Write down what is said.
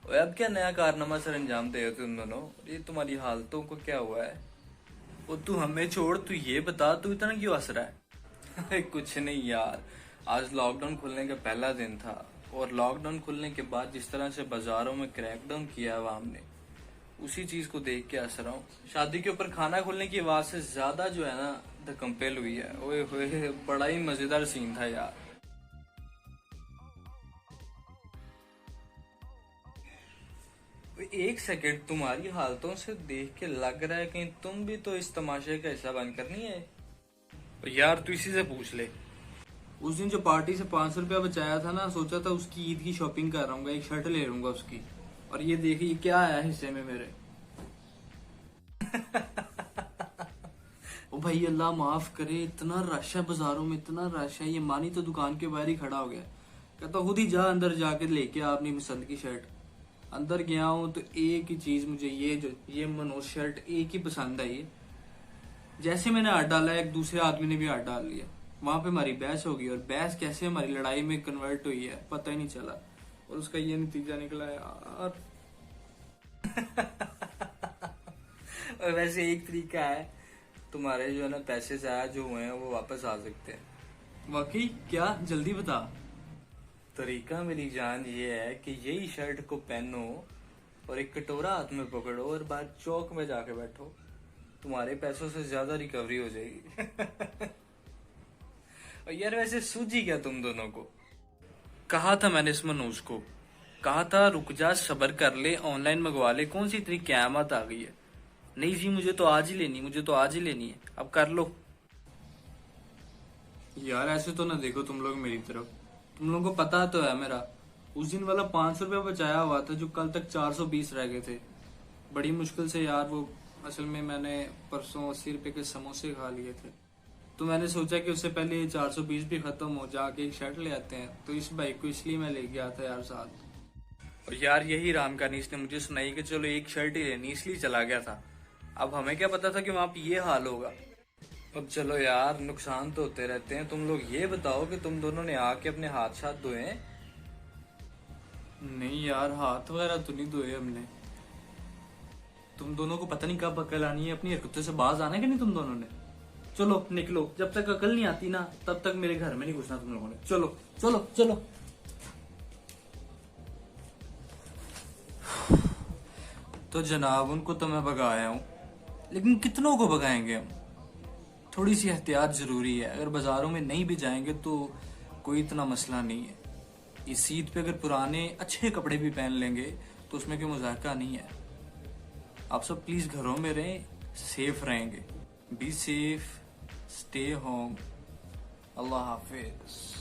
और अब क्या नया कारनामा सर अंजाम दे हो तुम दोनों? ये तुम्हारी हालतों को क्या हुआ है? वो तू हमें छोड़, तू ये बता तू इतना क्यों हंस रहा है? कुछ नहीं यार, आज लॉकडाउन खुलने का पहला दिन था और लॉकडाउन खुलने के बाद जिस तरह से बाजारों में क्रैकडाउन किया है आवाम ने, उसी चीज को देख के हंस रहा हूँ। शादी के ऊपर खाना खुलने की आवाज से ज्यादा जो है ना धकम्पेल हुई है। ओए होए, बड़ा ही मजेदार सीन था यार। एक सेकंड, तुम्हारी हालतों से देख के लग रहा है कहीं तुम भी तो इस तमाशे का हिस्सा बनकर नहीं है। यार तू इसी से पूछ ले। उस दिन जो पार्टी से 500 रुपया बचाया था ना, सोचा था उसकी ईद की शॉपिंग कर रहूंगा, एक शर्ट ले लूंगा उसकी। और ये देखिए क्या आया हिस्से में मेरे। ओ भाई अल्लाह माफ करे, इतना रश है बाजारों में, इतना रश है, ये मानी तो दुकान के बाहर ही खड़ा हो गया। कहता खुद ही जा अंदर जाके लेके आ अपनी पसंद की शर्ट। अंदर गया हूँ तो एक ही चीज मुझे ये मनोज शर्ट एक ही पसंद आई है। जैसे मैंने हाथ डाला, एक दूसरे आदमी ने भी हाथ डाल लिया। वहां पे हमारी बहस हो गई और बहस कैसे हमारी लड़ाई में कन्वर्ट हुई है पता ही नहीं चला। और उसका ये नतीजा निकला यार। और वैसे एक तरीका है, तुम्हारे जो है ना पैसे जाया जो हुए हैं वो वापस आ सकते हैं। वाकई? क्या? जल्दी बता। तरीका मेरी जान ये है कि यही शर्ट को पहनो और एक कटोरा हाथ में पकड़ो और बाहर चौक में जाके बैठो, तुम्हारे पैसों से ज्यादा रिकवरी हो जाएगी। और यार वैसे सूझी क्या तुम दोनों को? कहा था मैंने इस मनोज को, कहा था रुक जा सब्र कर ले, ऑनलाइन मंगवा ले, कौन सी इतनी क्यामत आ गई है। नहीं जी मुझे तो आज ही लेनी, मुझे तो आज ही लेनी है, अब कर लो। यार ऐसे तो ना देखो तुम लोग मेरी तरफ, तुम लोगों को पता तो है मेरा उस दिन वाला 500 रुपया बचाया हुआ था जो कल तक 420 रह गए थे। बड़ी मुश्किल से यार वो, असल में मैंने परसों 80 रुपए के समोसे खा लिए थे, तो मैंने सोचा कि उससे पहले 420 भी खत्म हो, जाके एक शर्ट ले आते हैं। तो इस बाइक को इसलिए मैं ले गया था यार साथ। और यार यही राम कहानी इसने मुझे सुनाई कि चलो एक शर्ट ही लेनी, इसलिए चला गया था। अब हमें क्या पता था कि वहां पे ये हाल होगा। अब चलो यार, नुकसान तो होते रहते हैं। तुम लोग ये बताओ कि तुम दोनों ने आके अपने हाथ साथ धोए हैं? नहीं यार, हाथ वगैरह तो नहीं धोए हमने। तुम दोनों को पता नहीं कब अकल आनी है, अपनी हरकतों से बाज आना है कि नहीं तुम दोनों ने। चलो निकलो, जब तक अकल नहीं आती ना तब तक मेरे घर में नहीं घुसना तुम लोगों ने। चलो चलो चलो। तो जनाब उनको तो मैं भगाया हूँ, लेकिन कितनों को भगाएंगे हम? थोड़ी सी एहतियात जरूरी है। अगर बाजारों में नहीं भी जाएंगे तो कोई इतना मसला नहीं है। इस ईद पे अगर पुराने अच्छे कपड़े भी पहन लेंगे तो उसमें कोई मजाका नहीं है। आप सब प्लीज घरों में रहें, सेफ रहेंगे। Be safe, stay home. Allah Hafiz.